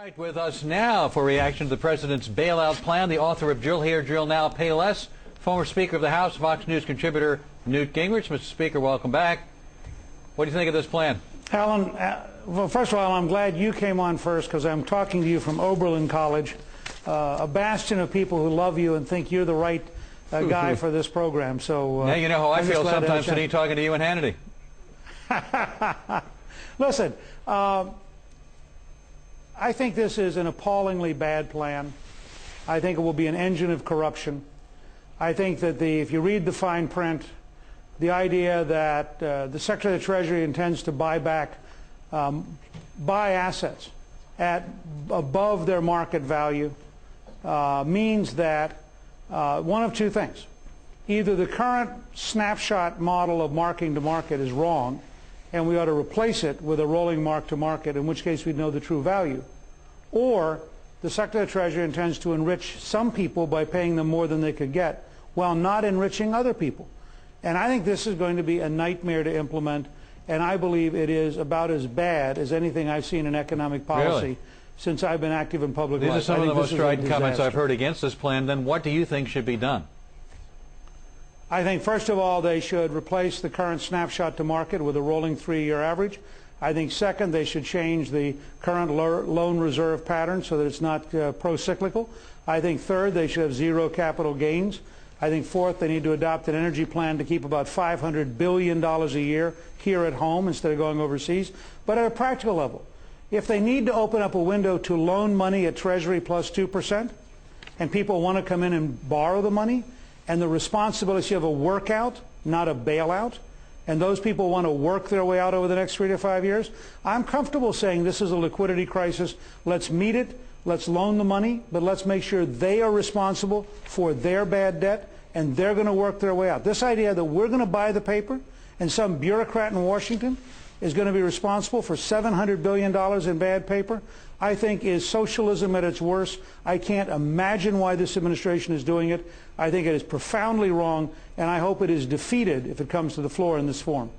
Right, with us now for reaction to the president's bailout plan, the author of Drill Here, Drill Now, Pay Less, former Speaker of the House, Fox News contributor Newt Gingrich. Mr. Speaker, welcome back. What do you think of this plan? Alan, well, first of all, I'm glad you came on first because I'm talking to you from Oberlin College, a bastion of people who love you and think you're the right guy for this program. So now you know how I feel sometimes sitting talking to you and Hannity. Listen, I think this is an appallingly bad plan. I think it will be an engine of corruption. I think that if you read the fine print, the idea that the Secretary of the Treasury intends to buy assets at above their market value means that one of two things. Either the current snapshot model of marking to market is wrong, and we ought to replace it with a rolling mark to market, in which case we'd know the true value. Or the Secretary of the Treasury intends to enrich some people by paying them more than they could get while not enriching other people. And I think this is going to be a nightmare to implement, and I believe it is about as bad as anything I've seen in economic policy since I've been active in public life. These are some of the most strident comments I've heard against this plan. Then what do you think should be done? I think, first of all, they should replace the current snapshot to market with a rolling 3-year average. I think, second, they should change the current loan reserve pattern so that it's not pro-cyclical. I think, third, they should have zero capital gains. I think, fourth, they need to adopt an energy plan to keep about $500 billion a year here at home instead of going overseas. But at a practical level, if they need to open up a window to loan money at Treasury plus 2%, and people want to come in and borrow the money, and the responsibility of a workout, not a bailout, and those people want to work their way out over the next 3 to 5 years, I'm comfortable saying this is a liquidity crisis. Let's meet it. Let's loan the money, but let's make sure they are responsible for their bad debt, and they're going to work their way out. This idea that we're going to buy the paper and some bureaucrat in Washington is going to be responsible for $700 billion in bad paper, I think is socialism at its worst. I can't imagine why this administration is doing it. I think it is profoundly wrong, and I hope it is defeated if it comes to the floor in this form.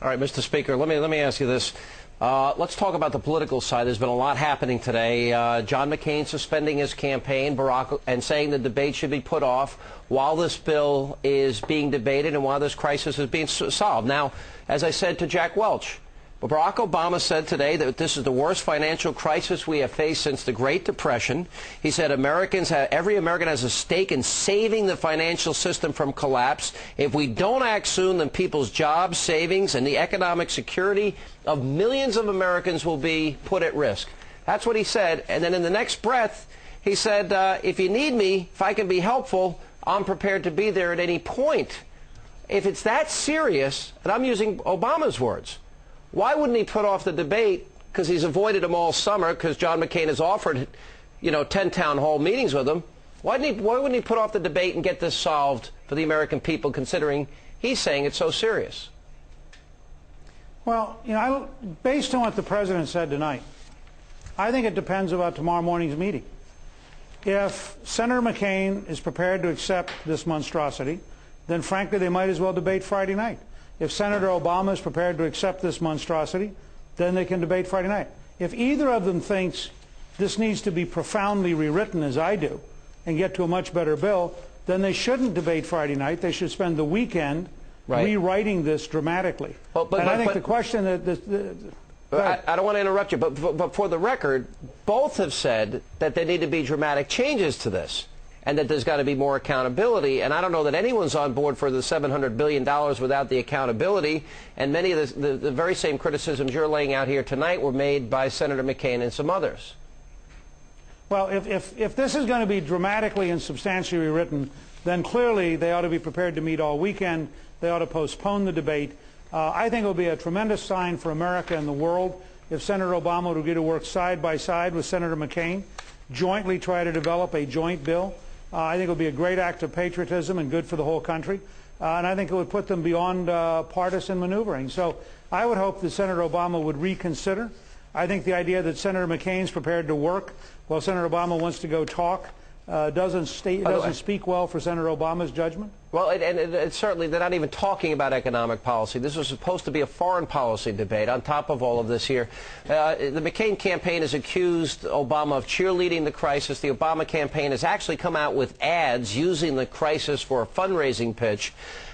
All right, Mr. Speaker, let me ask you this. Let's talk about the political side. There's been a lot happening today. John McCain suspending his campaign, and saying the debate should be put off while this bill is being debated and while this crisis is being solved. Now, as I said to Jack Welch, Barack Obama said today that this is the worst financial crisis we have faced since the Great Depression. He said every American has a stake in saving the financial system from collapse. If we don't act soon, then people's jobs, savings, and the economic security of millions of Americans will be put at risk. That's what he said. And then in the next breath, he said, if you need me, if I can be helpful, I'm prepared to be there at any point. If it's that serious, and I'm using Obama's words, why wouldn't he put off the debate? Because he's avoided them all summer because John McCain has offered, 10 town hall meetings with him. Why wouldn't he put off the debate and get this solved for the American people, considering he's saying it's so serious? Well, based on what the president said tonight, I think it depends about tomorrow morning's meeting. If Senator McCain is prepared to accept this monstrosity, then frankly they might as well debate Friday night. If Senator Obama is prepared to accept this monstrosity, then they can debate Friday night. If either of them thinks this needs to be profoundly rewritten, as I do, and get to a much better bill, then they shouldn't debate Friday night. They should spend the weekend rewriting this dramatically. I think the question that... I don't want to interrupt you, but for the record, both have said that there need to be dramatic changes to this, and that there's got to be more accountability. And I don't know that anyone's on board for the $700 billion without the accountability. And many of the very same criticisms you're laying out here tonight were made by Senator McCain and some others. Well, if this is going to be dramatically and substantially rewritten, then clearly they ought to be prepared to meet all weekend. They ought to postpone the debate. I think it will be a tremendous sign for America and the world if Senator Obama would agree to work side by side with Senator McCain, jointly try to develop a joint bill. I think it would be a great act of patriotism and good for the whole country. And I think it would put them beyond partisan maneuvering. So I would hope that Senator Obama would reconsider. I think the idea that Senator McCain's prepared to work while Senator Obama wants to go talk doesn't speak well for Senator Obama's judgment? Well, it's certainly, they're not even talking about economic policy. This was supposed to be a foreign policy debate on top of all of this here. The McCain campaign has accused Obama of cheerleading the crisis. The Obama campaign has actually come out with ads using the crisis for a fundraising pitch.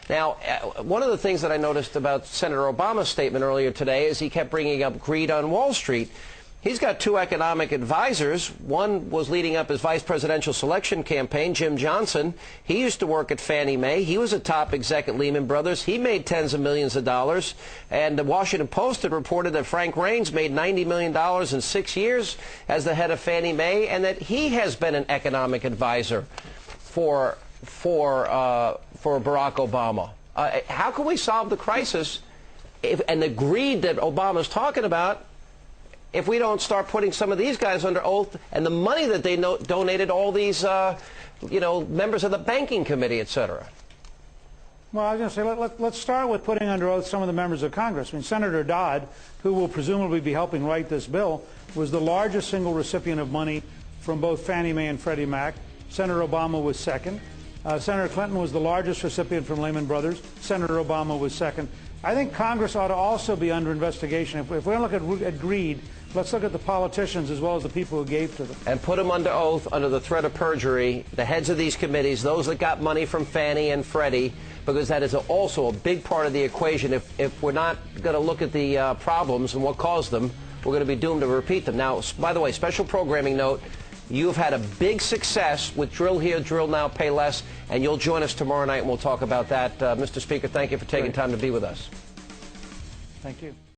Now, one of the things that I noticed about Senator Obama's statement earlier today is he kept bringing up greed on Wall Street. He's got two economic advisors. One was leading up his vice presidential selection campaign, Jim Johnson. He used to work at Fannie Mae. He was a top exec at Lehman Brothers. He made tens of millions of dollars. And the Washington Post had reported that Frank Raines made $90 million in 6 years as the head of Fannie Mae, and that he has been an economic advisor for Barack Obama. How can we solve the crisis and the greed that Obama's talking about if we don't start putting some of these guys under oath and the money that they donated all these, members of the banking committee, et cetera? Well, I was going to say, let's start with putting under oath some of the members of Congress. I mean, Senator Dodd, who will presumably be helping write this bill, was the largest single recipient of money from both Fannie Mae and Freddie Mac. Senator Obama was second. Senator Clinton was the largest recipient from Lehman Brothers. Senator Obama was second. I think Congress ought to also be under investigation. If we're going to look at greed, let's look at the politicians as well as the people who gave to them. And put them under oath under the threat of perjury, the heads of these committees, those that got money from Fannie and Freddie, because that is also a big part of the equation. If we're not going to look at the problems and what caused them, we're going to be doomed to repeat them. Now, by the way, special programming note, you've had a big success with Drill Here, Drill Now, Pay Less, and you'll join us tomorrow night and we'll talk about that. Mr. Speaker, thank you for taking time to be with us. Thank you.